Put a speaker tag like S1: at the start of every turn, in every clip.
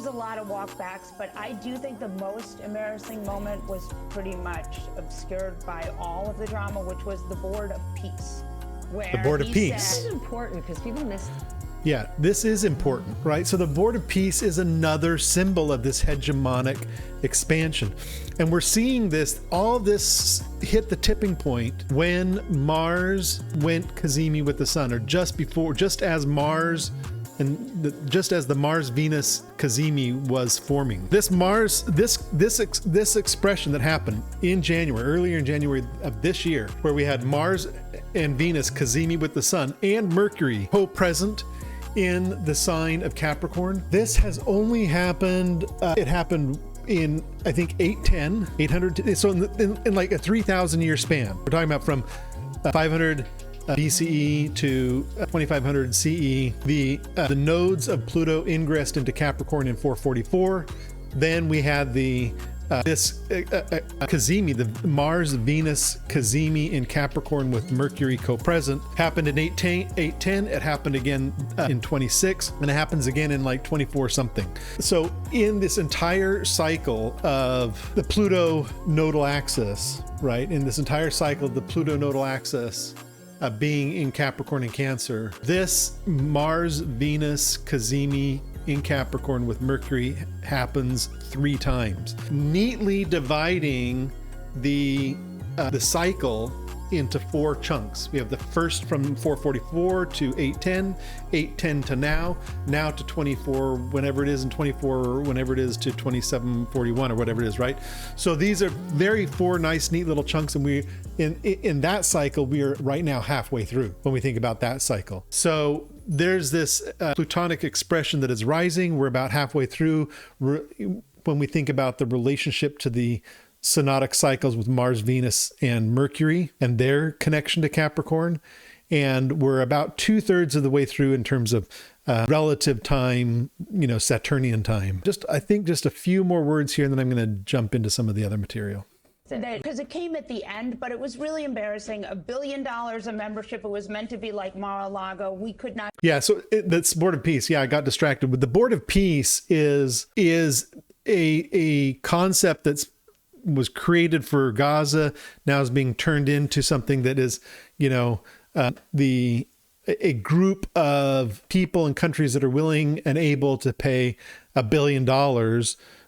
S1: was a lot of walkbacks, but I do think the most embarrassing moment was pretty much obscured by all of the drama, which was the Board of Peace. Where
S2: the Board of Peace.
S3: This is important because people miss.
S2: Yeah, this is important, right? So the Board of Peace is another symbol of this hegemonic expansion. And we're seeing this, all this hit the tipping point when Mars went cazimi with the sun, or just before, just as Mars and just as the Mars-Venus cazimi was forming. This Mars, this expression that happened in January, earlier in January of this year, where we had Mars and Venus cazimi with the sun and Mercury co-present in the sign of Capricorn. This has only happened, it happened in, I think, 800, so in like a 3,000 year span. We're talking about from 500 BCE to 2500 CE. The nodes of Pluto ingressed into Capricorn in 444. Then we had this cazimi, the Mars-Venus cazimi in Capricorn with Mercury co-present, happened in 810. It happened again in 26, and it happens again in like 24 something. So in this entire cycle of the Pluto nodal axis, right? In this entire cycle of the Pluto nodal axis being in Capricorn and Cancer, this Mars-Venus cazimi in Capricorn with Mercury happens 3 times, neatly dividing the cycle into 4 chunks. We have the first from 444 to 810, 810 to now to 24, whenever it is, and 24, whenever it is, to 2741 or whatever it is, right? So these are very 4 nice, neat little chunks, and we in that cycle, we are right now halfway through when we think about that cycle. So there's this Plutonic expression that is rising. We're about halfway through when we think about the relationship to the synodic cycles with Mars, Venus, and Mercury and their connection to Capricorn. And we're about 2/3 of the way through in terms of relative time, Saturnian time. I think just a few more words here, and then I'm going to jump into some of the other material.
S1: Because it came at the end, but it was really embarrassing. $1 billion a membership. It was meant to be like Mar-a-Lago. We could not.
S2: Yeah, so that's Board of Peace. Yeah, I got distracted. But the Board of Peace is a concept was created for Gaza, now is being turned into something that is, a group of people and countries that are willing and able to pay $1 billion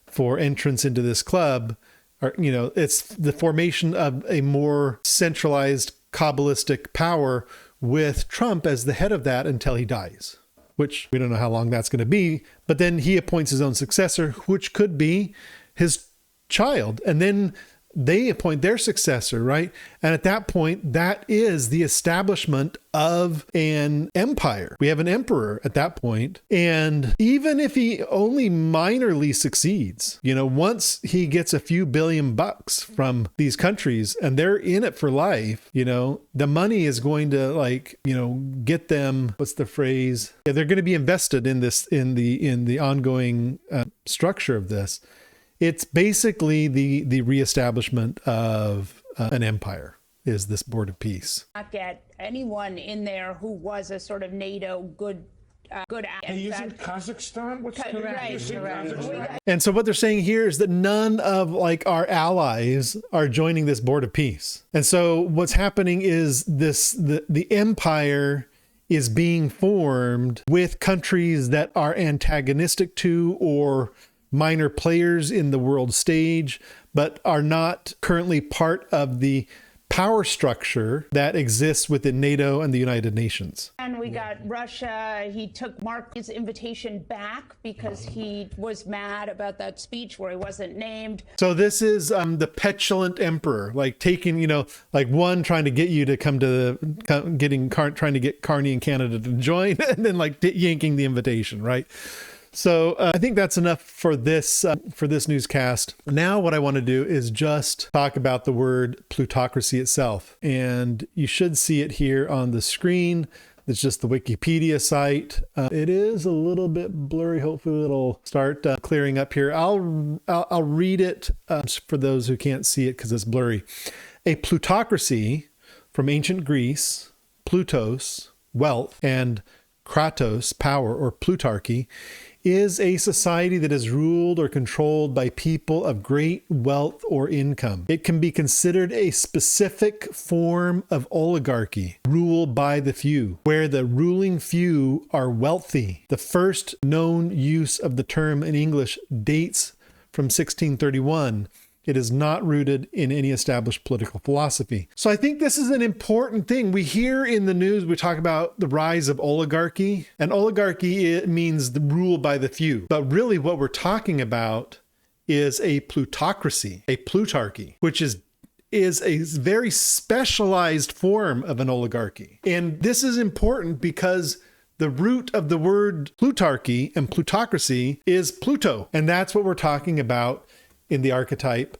S2: for entrance into this club. Or, it's the formation of a more centralized Kabbalistic power with Trump as the head of that until he dies, which we don't know how long that's going to be. But then he appoints his own successor, which could be his child, and then they appoint their successor, right? And at that point, that is the establishment of an empire. We have an emperor at that point. And even if he only minorly succeeds, once he gets a few $billion from these countries and they're in it for life, the money is going to get them, what's the phrase? Yeah, they're going to be invested in this, in the ongoing structure of this. It's basically the reestablishment of an empire is this Board of Peace.
S1: Not get anyone in there who was a sort of NATO good.
S4: Isn't Kazakhstan? What's
S1: right.
S2: And so what they're saying here is that none of our allies are joining this Board of Peace. And so what's happening is the empire is being formed with countries that are antagonistic to or minor players in the world stage, but are not currently part of the power structure that exists within NATO and the United Nations.
S1: And we got Russia. He took Mark's invitation back because he was mad about that speech where he wasn't named.
S2: So this is the petulant emperor, taking, one trying to get you to come to trying to get Carney and Canada to join, and then yanking the invitation, right? So I think that's enough for this newscast. Now what I want to do is just talk about the word plutocracy itself. And you should see it here on the screen. It's just the Wikipedia site. It is a little bit blurry. Hopefully it'll start clearing up here. I'll read it for those who can't see it because it's blurry. A plutocracy, from ancient Greece, Plutos, wealth, and kratos, power or plutarchy, is a society that is ruled or controlled by people of great wealth or income. It can be considered a specific form of oligarchy, rule by the few, where the ruling few are wealthy. The first known use of the term in English dates from 1631. It is not rooted in any established political philosophy. So I think this is an important thing. We hear in the news, we talk about the rise of oligarchy, and oligarchy, it means the rule by the few. But really what we're talking about is a plutocracy, a plutarchy, which is a very specialized form of an oligarchy. And this is important because the root of the word plutarchy and plutocracy is Pluto. And that's what we're talking about in the archetype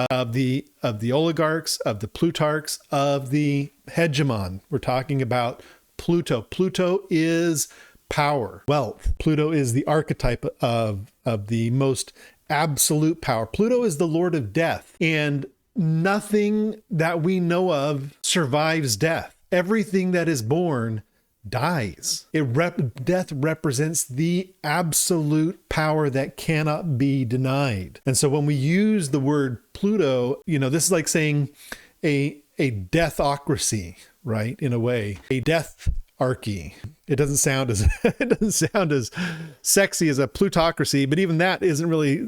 S2: of the oligarchs, of the plutarchs, of the hegemon. We're talking about Pluto. Pluto is power, wealth. Pluto is the archetype of the most absolute power. Pluto is the lord of death, and nothing that we know of survives death. Everything that is born dies. Death represents the absolute power that cannot be denied. And so when we use the word Pluto, this is like saying a deathocracy, right? In a way, a deatharchy. It doesn't sound as sexy as a plutocracy, but even that isn't really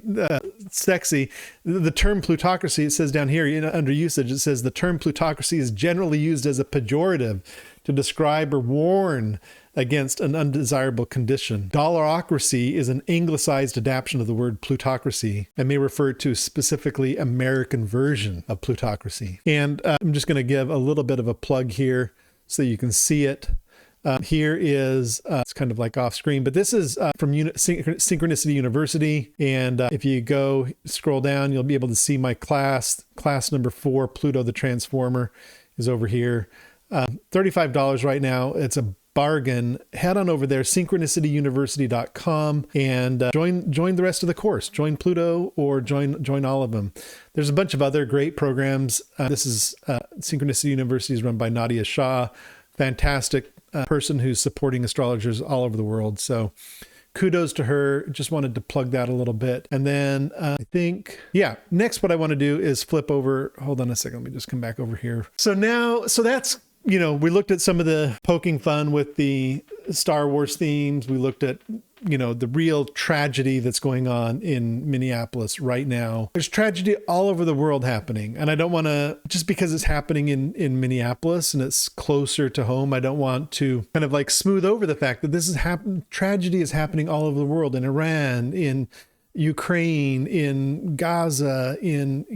S2: sexy. The term plutocracy, it says down here under usage, it says the term plutocracy is generally used as a pejorative to describe or warn against an undesirable condition. Dollarocracy is an anglicized adaptation of the word plutocracy and may refer to specifically American version of plutocracy. And I'm just going to give a little bit of a plug here so you can see it. Here is, it's kind of like off screen, but this is from Synchronicity University. And if you go scroll down, you'll be able to see my class number 4, Pluto the Transformer, is over here. $35 right now. It's a bargain. Head on over there, synchronicityuniversity.com, and join the rest of the course. Join Pluto or join all of them. There's a bunch of other great programs. This is Synchronicity University is run by Nadia Shah, fantastic person who's supporting astrologers all over the world. So kudos to her. Just wanted to plug that a little bit. And then I think, next what I want to do is flip over. Hold on a second. Let me just come back over here. So that's, we looked at some of the poking fun with the Star Wars themes. We looked at, the real tragedy that's going on in Minneapolis right now. There's tragedy all over the world happening. And I don't want to, just because it's happening in Minneapolis and it's closer to home, I don't want to kind of like smooth over the fact that this is tragedy is happening all over the world, in Iran, in Ukraine, in Gaza, in,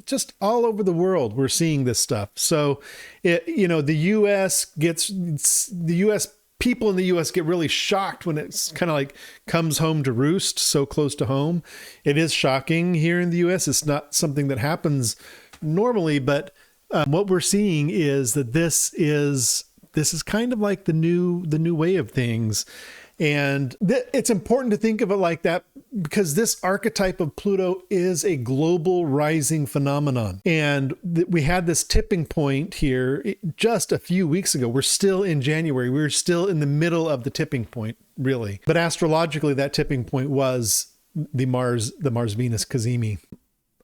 S2: just all over the world, we're seeing this stuff. So, the U.S. people in the U.S. get really shocked when it's kind of like comes home to roost so close to home. It is shocking here in the U.S. It's not something that happens normally, but what we're seeing is that this is kind of like the new way of things. And it's important to think of it like that because this archetype of Pluto is a global rising phenomenon. And we had this tipping point here just a few weeks ago. We're still in January. We're still in the middle of the tipping point, really. But astrologically, that tipping point was the Mars-Venus cazimi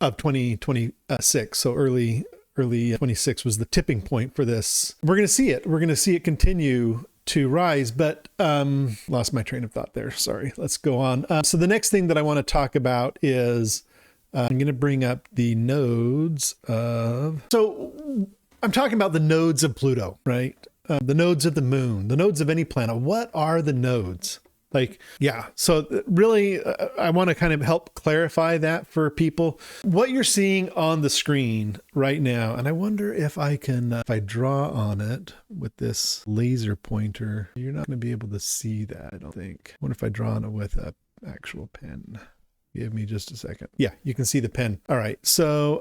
S2: of 2026. So early 26 was the tipping point for this. We're going to see it. We're going to see it continue to rise, but lost my train of thought there. Sorry. Let's go on. So the next thing that I want to talk about is I'm going to bring up the nodes of. So I'm talking about the nodes of Pluto, right? The nodes of the moon, the nodes of any planet. What are the nodes? So really, I want to kind of help clarify that for people. What you're seeing on the screen right now, and I wonder if I can, if I draw on it with this laser pointer, you're not going to be able to see that, I don't think. I wonder if I draw on it with an actual pen. Give me just a second. Yeah, you can see the pen. All right. So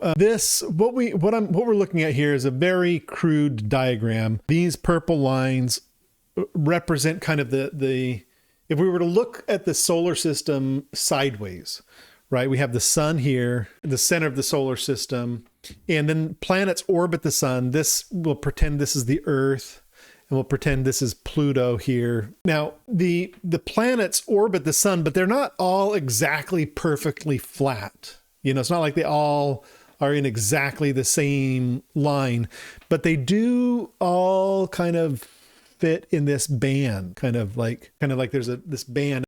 S2: what we're looking at here is a very crude diagram. These purple lines represent kind of the if we were to look at the solar system sideways, right? We have the sun here, the center of the solar system, and then planets orbit the sun. This will pretend this is the Earth. we'll pretend this is Pluto here. Now, the planets orbit the sun, but they're not all exactly perfectly flat. It's not like they all are in exactly the same line, but they do all kind of fit in this band, kind of like there's this band.